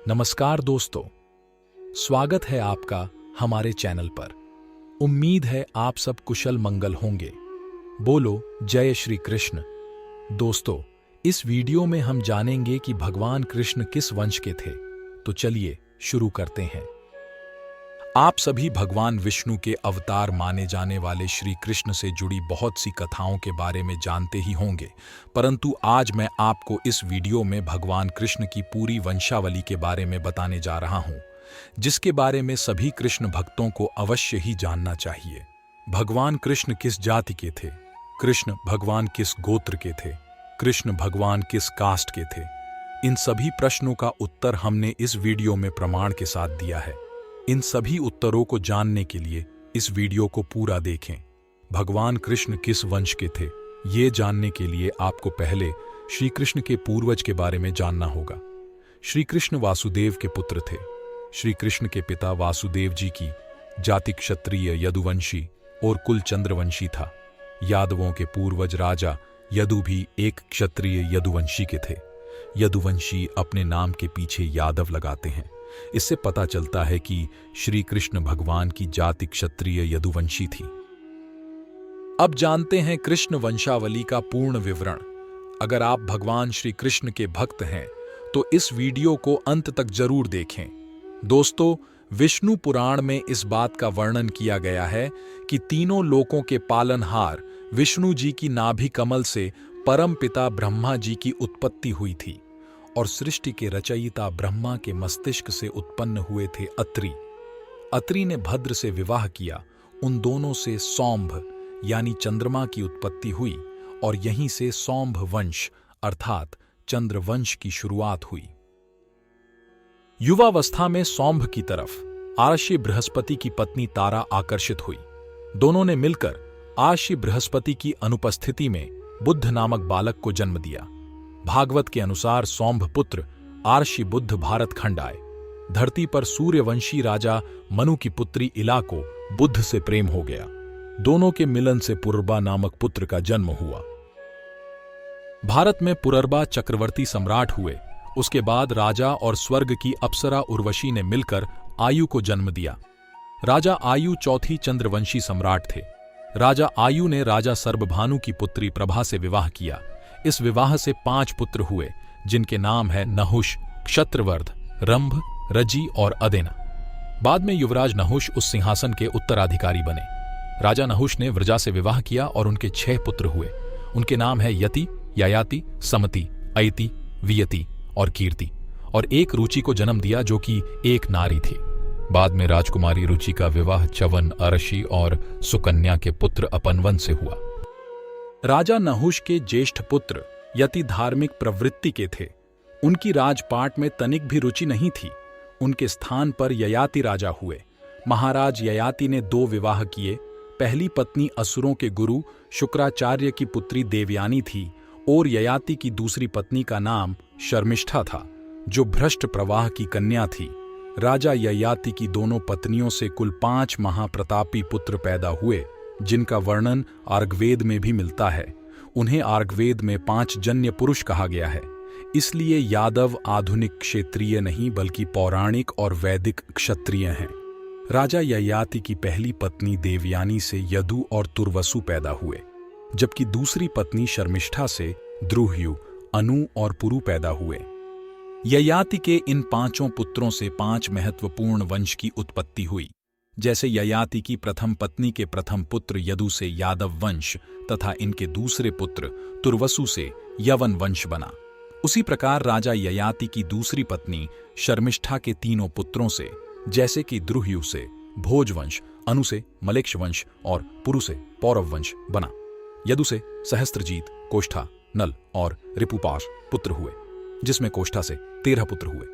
नमस्कार दोस्तों, स्वागत है आपका हमारे चैनल पर। उम्मीद है आप सब कुशल मंगल होंगे। बोलो जय श्री कृष्ण। दोस्तों, इस वीडियो में हम जानेंगे कि भगवान कृष्ण किस वंश के थे। तो चलिए शुरू करते हैं। आप सभी भगवान विष्णु के अवतार माने जाने वाले श्री कृष्ण से जुड़ी बहुत सी कथाओं के बारे में जानते ही होंगे, परंतु आज मैं आपको इस वीडियो में भगवान कृष्ण की पूरी वंशावली के बारे में बताने जा रहा हूं, जिसके बारे में सभी कृष्ण भक्तों को अवश्य ही जानना चाहिए। भगवान कृष्ण किस जाति के थे? कृष्ण भगवान किस गोत्र के थे? कृष्ण भगवान किस कास्ट के थे? इन सभी प्रश्नों का उत्तर हमने इस वीडियो में प्रमाण के साथ दिया है। इन सभी उत्तरों को जानने के लिए इस वीडियो को पूरा देखें। भगवान कृष्ण किस वंश के थे, ये जानने के लिए आपको पहले श्री कृष्ण के पूर्वज के बारे में जानना होगा। श्री कृष्ण वासुदेव के पुत्र थे। श्री कृष्ण के पिता वासुदेव जी की जाति क्षत्रिय यदुवंशी और कुल चंद्रवंशी था। यादवों के पूर्वज राजा यदु भी एक क्षत्रिय यदुवंशी के थे। यदुवंशी अपने नाम के पीछे यादव लगाते हैं। इससे पता चलता है कि श्री कृष्ण भगवान की जाति क्षत्रिय यदुवंशी थी। अब जानते हैं कृष्ण वंशावली का पूर्ण विवरण। अगर आप भगवान श्री कृष्ण के भक्त हैं तो इस वीडियो को अंत तक जरूर देखें। दोस्तों, विष्णु पुराण में इस बात का वर्णन किया गया है कि तीनों लोकों के पालनहार विष्णु जी की नाभि कमल से परम पिता ब्रह्मा जी की उत्पत्ति हुई थी और सृष्टि के रचयिता ब्रह्मा के मस्तिष्क से उत्पन्न हुए थे अत्रि। अत्रि ने भद्र से विवाह किया। उन दोनों से सौंभ यानी चंद्रमा की उत्पत्ति हुई और यहीं से सौंभ वंश अर्थात चंद्रवंश की शुरुआत हुई। युवावस्था में सौंभ की तरफ आर्षि बृहस्पति की पत्नी तारा आकर्षित हुई। दोनों ने मिलकर आर्षि बृहस्पति की अनुपस्थिति में बुद्ध नामक बालक को जन्म दिया। भागवत के अनुसार सौंभ पुत्र आर्षि बुद्ध भारत खंड आए। धरती पर सूर्यवंशी राजा मनु की पुत्री इला को बुद्ध से प्रेम हो गया। दोनों के मिलन से पुरर्बा नामक पुत्र का जन्म हुआ। भारत में पुरर्बा चक्रवर्ती सम्राट हुए। उसके बाद राजा और स्वर्ग की अप्सरा उर्वशी ने मिलकर आयु को जन्म दिया। राजा आयु चौथी चंद्रवंशी सम्राट थे। राजा आयु ने राजा सर्वभानु की पुत्री प्रभा से विवाह किया। इस विवाह से 5 पुत्र हुए, जिनके नाम है नहुष, क्षत्रवर्ध, रंभ, रजी और अदेना। बाद में युवराज नहुष उस सिंहासन के उत्तराधिकारी बने। राजा नहुष ने व्रजा से विवाह किया और उनके 6 पुत्र हुए। उनके नाम है यति, ययाति, समति, अयति, वियति और कीर्ति, और एक रुचि को जन्म दिया जो कि एक नारी थी। बाद में राजकुमारी रुचि का विवाह च्यवन, अरशी और सुकन्या के पुत्र अपनवन से हुआ। राजा नहुष के ज्येष्ठ पुत्र यति धार्मिक प्रवृत्ति के थे। उनकी राजपाट में तनिक भी रुचि नहीं थी। उनके स्थान पर ययाति राजा हुए। महाराज ययाति ने 2 विवाह किए। पहली पत्नी असुरों के गुरु शुक्राचार्य की पुत्री देवयानी थी और ययाति की दूसरी पत्नी का नाम शर्मिष्ठा था, जो भ्रष्ट प्रवाह की कन्या थी। राजा ययाति की दोनों पत्नियों से कुल 5 महाप्रतापी पुत्र पैदा हुए, जिनका वर्णन आर्गवेद में भी मिलता है। उन्हें आर्गवेद में 5 जन्य पुरुष कहा गया है। इसलिए यादव आधुनिक क्षेत्रीय नहीं बल्कि पौराणिक और वैदिक क्षत्रिय हैं। राजा ययाति की पहली पत्नी देवयानी से यदु और तुर्वसु पैदा हुए, जबकि दूसरी पत्नी शर्मिष्ठा से द्रुह्यु, अनु और पुरु पैदा हुए। ययाति के इन 5 पुत्रों से 5 महत्वपूर्ण वंश की उत्पत्ति हुई। जैसे ययाति की प्रथम पत्नी के प्रथम पुत्र यदु से यादव वंश तथा इनके दूसरे पुत्र तुर्वसु से यवन वंश बना, उसी प्रकार राजा ययाति की दूसरी पत्नी शर्मिष्ठा के 3 पुत्रों से, जैसे कि द्रुह्यु से भोज वंश, अनु से मलेक्ष वंश और पुरु से पौरव वंश बना। यदु से सहस्त्रजीत, कोष्ठा, नल और रिपुपाश पुत्र हुए, जिसमें कोष्ठा से 13 पुत्र हुए।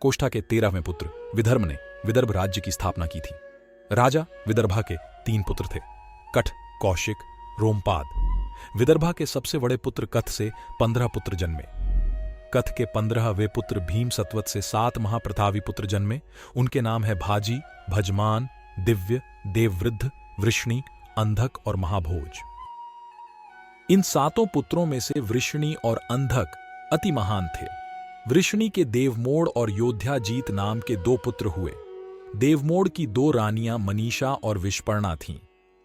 कोष्ठा के 13वें पुत्र विधर्म ने विदर्भ राज्य की स्थापना की थी। राजा विदर्भा के 3 पुत्र थे, कठ, कौशिक, रोमपाद। विदर्भा के सबसे बड़े पुत्र कथ से 15 पुत्र जन्मे। कथ के 15वें पुत्र भीम सत्वत से 7 महाप्रतापी पुत्र जन्मे। उनके नाम है भाजी, भजमान, दिव्य, देववृद्ध, वृष्णि, अंधक और महाभोज। इन 7 पुत्रों में से वृष्णि और अंधक अति महान थे। वृषणी के देवमोड़ और योद्धाजीत नाम के 2 पुत्र हुए। देवमोड़ की 2 रानियां मनीषा और विष्पर्णा थीं।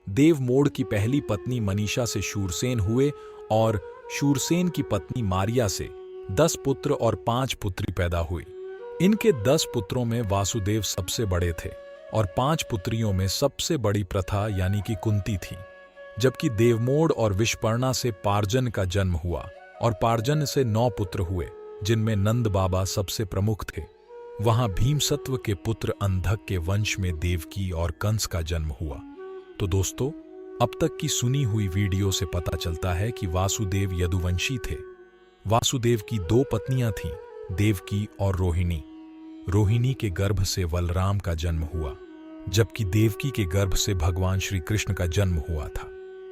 देवमोड़ की पहली पत्नी मनीषा से शूरसेन हुए और शूरसेन की पत्नी मारिया से 10 पुत्र और 5 पुत्री पैदा हुई। इनके 10 पुत्रों में वासुदेव सबसे बड़े थे और 5 पुत्रियों में सबसे बड़ी प्रथा यानी कि कुंती थी। जबकि देवमोड़ और विष्पर्णा से पार्जन का जन्म हुआ और पार्जन से 9 पुत्र हुए, जिनमें नंद बाबा सबसे प्रमुख थे। वहां भीमसत्व के पुत्र अंधक के वंश में देवकी और कंस का जन्म हुआ। तो दोस्तों, अब तक की सुनी हुई वीडियो से पता चलता है कि वासुदेव यदुवंशी थे। वासुदेव की 2 पत्नियां थीं, देवकी और रोहिणी। रोहिणी के गर्भ से बलराम का जन्म हुआ, जबकि देवकी के गर्भ से भगवान श्री कृष्ण का जन्म हुआ था।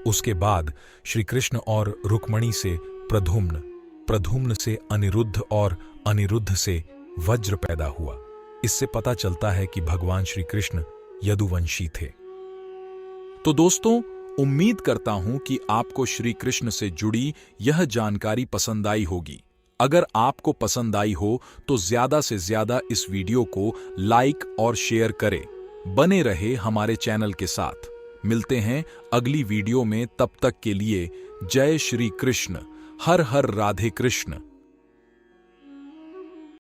उसके बाद श्री कृष्ण और रुक्मणी से प्रद्युम्न, प्रद्युम्न से अनिरुद्ध और अनिरुद्ध से वज्र पैदा हुआ। इससे पता चलता है कि भगवान श्री कृष्ण यदुवंशी थे। तो दोस्तों, उम्मीद करता हूं कि आपको श्री कृष्ण से जुड़ी यह जानकारी पसंद आई होगी। अगर आपको पसंद आई हो तो ज्यादा से ज्यादा इस वीडियो को लाइक और शेयर करें। बने रहे हमारे चैनल के साथ। मिलते हैं अगली वीडियो में, तब तक के लिए जय श्री कृष्ण। हर हर राधे कृष्ण।